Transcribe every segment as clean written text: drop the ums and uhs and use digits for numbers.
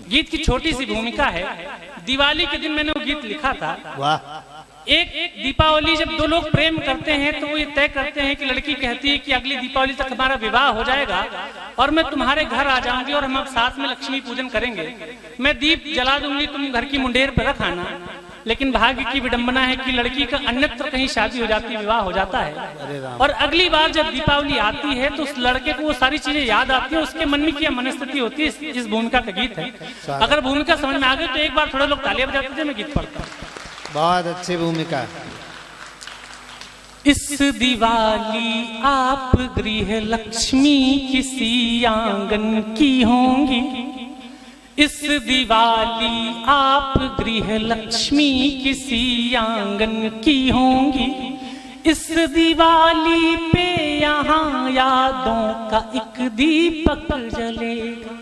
गीत की छोटी सी भूमिका है। दिवाली के दिन मैंने वो गीत लिखा था। वाह। एक दीपावली जब दो लोग प्रेम करते हैं तो वो ये तय करते हैं कि लड़की कहती है कि अगली दीपावली तक हमारा विवाह हो जाएगा और मैं तुम्हारे घर आ जाऊंगी और हम अब साथ में लक्ष्मी पूजन करेंगे। मैं दीप जला दूंगी, तुम घर की मुंडेर पर रख आना। लेकिन भाग्य की विडंबना है कि लड़की का अन्यत्र कहीं शादी हो जाती, विवाह हो जाता है और अगली बार जब दीपावली आती है तो उस लड़के को वो सारी चीजें याद आती है, उसके मन में क्या मनस्थिति होती है। इस भूमिका का गीत है। अगर भूमिका समझ में आ गई तो एक बार थोड़े लोग तालियां बजाते थे, मैं गीत पढ़ता हूँ। बहुत अच्छी भूमिका। इस दिवाली आप गृह लक्ष्मी किसी आंगन की होंगी। इस दिवाली आप गृह लक्ष्मी किसी आंगन की होंगी। इस दिवाली पे यहाँ यादों का एक दीपक जलेगा।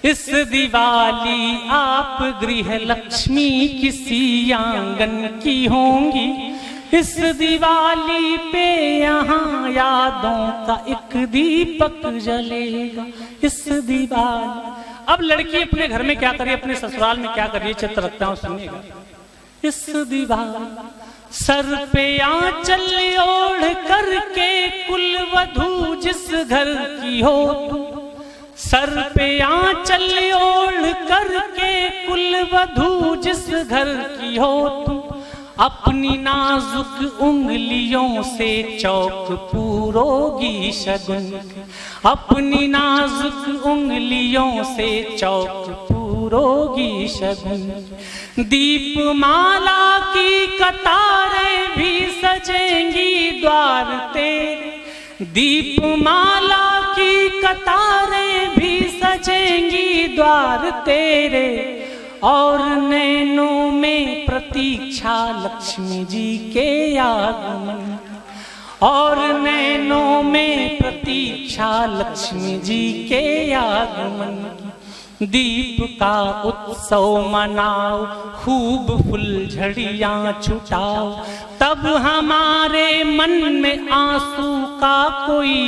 इस दिवाली आप गृह लक्ष्मी किसी आंगन की होंगी। इस दिवाली पे यहाँ यादों का एक दीपक जलेगा। इस दिवाली अब लड़की अपने घर में क्या करिए, अपने ससुराल में क्या करिए, चित्र रखता हूँ, सुनिएगा। इस दिवाली सर पे आंचल ओढ़ करके कुल वधू जिस घर की हो तुम, सर पे आंचल ओढ़ करके कुल वधू जिस घर की हो तुम, अपनी नाजुक उंगलियों से चौक पूरोगी शगुन। अपनी नाजुक उंगलियों से चौक पूरोगी शगुन। दीपमाला की कतारें भी सजेंगी द्वार तेरे। दीपमाला की कतारें भी सजेंगी द्वार तेरे और नैनों में प्रतीक्षा लक्ष्मी जी के आगमन। और नैनों में प्रतीक्षा लक्ष्मी जी के आगमन। दीप का उत्सव मनाओ, खूब फुलझड़ियां छुटाओ, तब हमारे मन में आंसू का कोई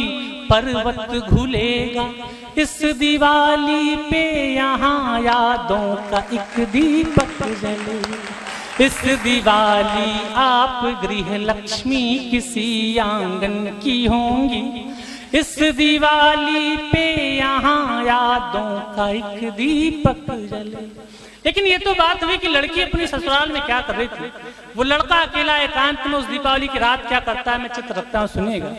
पर्वत घुलेगा। इस दिवाली पे यहाँ यादों का एक दीपक जलेगा। इस दिवाली आप गृह लक्ष्मी किसी आंगन की होंगी। इस दिवाली पे यहाँ यादों का एक दीपक जले। लेकिन ये तो बात हुई कि लड़की अपने ससुराल में क्या कर रही थी। वो लड़का अकेला एकांत में उस दीपावली की रात क्या करता है, मैं चित्र रखता हूँ, सुनिएगा।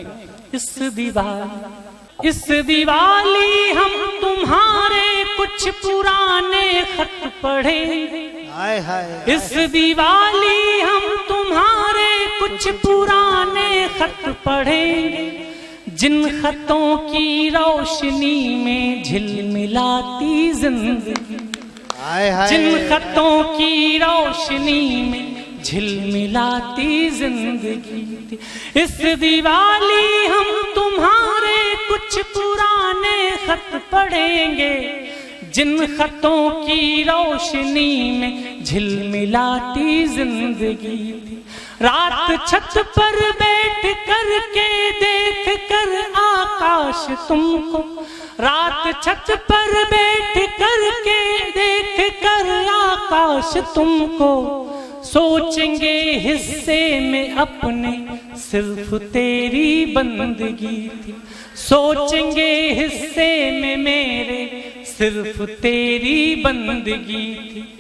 इस दिवाली हम तुम्हारे कुछ पुराने खत पढ़ेंगे। इस दिवाली हम तुम्हारे कुछ पुराने खत पढ़ेंगे, जिन खतों की रोशनी में झिलमिलाती जिंदगी। जिन खतों की रोशनी में झिलमिलाती जिंदगी। इस दिवाली हम तुम्हारे कुछ पुराने खत पढ़ेंगे, जिन खतों की रोशनी में झिलमिलाती जिंदगी। रात छत पर बैठ कर के देख कर आकाश तुमको, रात छत पर बैठ कर के देख कर आकाश तुमको, सोचेंगे हिस्से में अपने सिर्फ तेरी बंदगी थी। सोचेंगे हिस्से में मेरे सिर्फ तेरी बंदगी थी।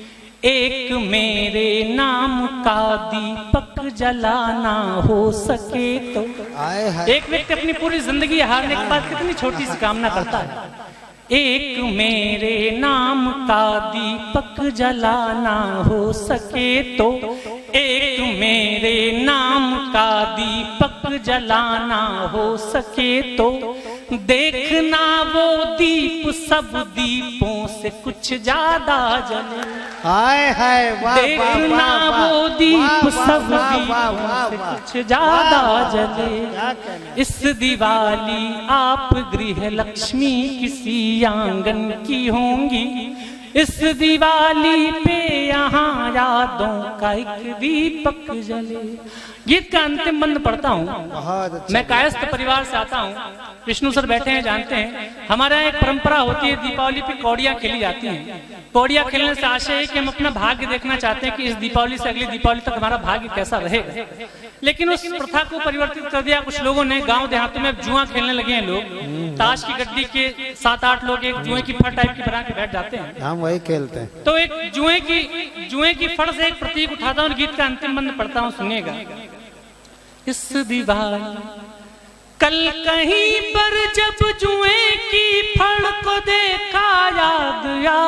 एक मेरे नाम का दीपक जलाना हो सके तो। एक व्यक्ति अपनी पूरी जिंदगी हारने के बाद कितनी छोटी सी कामना करता है। एक मेरे नाम का दीपक जलाना हो सके तो, एक मेरे नाम का दीपक जलाना हो सके तो, देखना वो दीप सब दीपों से कुछ ज्यादा जले। हाय हाय वाह, देखना वो दीप सब दीपों से कुछ ज्यादा जले। इस दिवाली आप गृह लक्ष्मी किसी आंगन की होंगी। इस दिवाली पे यहाँ यादों का एक दीपक जले। गीत का अंतिम बंद पढ़ता हूँ। बहुत अच्छा। मैं कायस्थ परिवार से आता हूँ। विष्णु सर बैठे हैं, जानते हैं हमारे यहाँ एक परंपरा होती है, दीपावली पे कौड़ियाँ खेली जाती हैं। कौड़ियाँ खेलने से आशय है कि हम अपना भाग्य देखना चाहते हैं कि इस दीपावली से अगली दीपावली तक हमारा भाग्य कैसा रहेगा। लेकिन उस प्रथा को परिवर्तित कर दिया कुछ लोगों ने। गांव देहातों में जुआ खेलने लगे हैं लोग। ताश की गड्डी के 7-8 लोग एक जुए की फड़ टाइप की बना के बैठ जाते हैं। हम वही खेलते हैं। तो एक जुए की फड़ से एक प्रतीक उठाता हूँ, गीत का अंतिम बंद पढ़ता हूँ, सुनिएगा। इस दिवाली कल कहीं पर जब जुए की फड़ को देखा याद आया,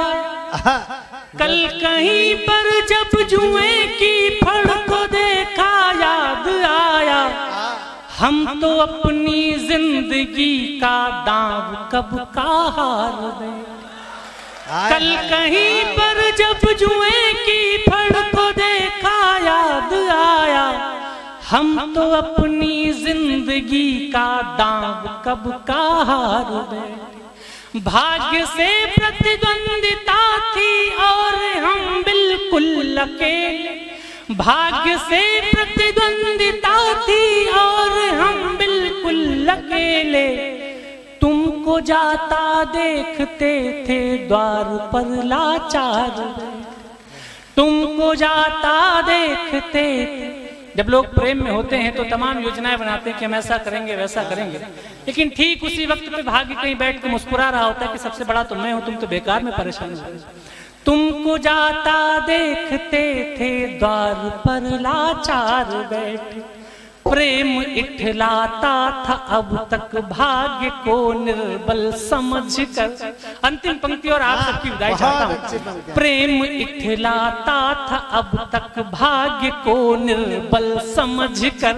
कल कहीं पर जब जुए की फड़ को देखा याद आया, हम तो अपनी जिंदगी का दांव कब का हार गए। कल कहीं पर जब जुए की फड़ को देखा याद आया, हम तो अपनी जिंदगी का दांव कब का हार गए। भाग्य से प्रतिद्वंदिता थी और हम बिल्कुल अकेले। भाग्य से प्रतिद्वंदिता थी और हम बिल्कुल अकेले। तुमको जाता देखते थे द्वार पर लाचार, तुमको जाता देखते थे। जब लोग प्रेम में होते हैं तो तमाम योजनाएं बनाते हैं कि हम ऐसा करेंगे वैसा करेंगे, लेकिन ठीक उसी वक्त पे भाग्य कहीं बैठ के मुस्कुरा रहा होता है कि सबसे बड़ा तो मैं हूं, तुम तो बेकार में परेशान हो। तुमको जाता देखते थे द्वार पर लाचार बैठे, प्रेम इठलाता था अब तक भाग्य को निर्बल समझकर। अंतिम पंक्ति और आप सबकी विदाई चाहता हूँ। प्रेम इठलाता था अब तक भाग्य को निर्बल समझकर,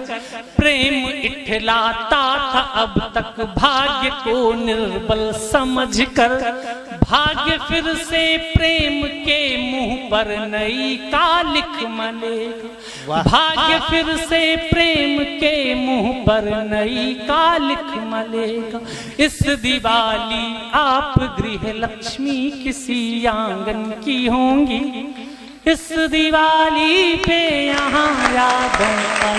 प्रेम इठलाता था अब तक भाग्य को निर्बल समझकर। भाग्य फिर से प्रेम के मुंह पर नई कालिख मलेगा, भाग्य फिर से प्रेम के मुंह पर नई कालिख मलेगा। इस दिवाली आप गृह लक्ष्मी किसी आंगन की होंगी, इस दिवाली पे यहाँ यादों का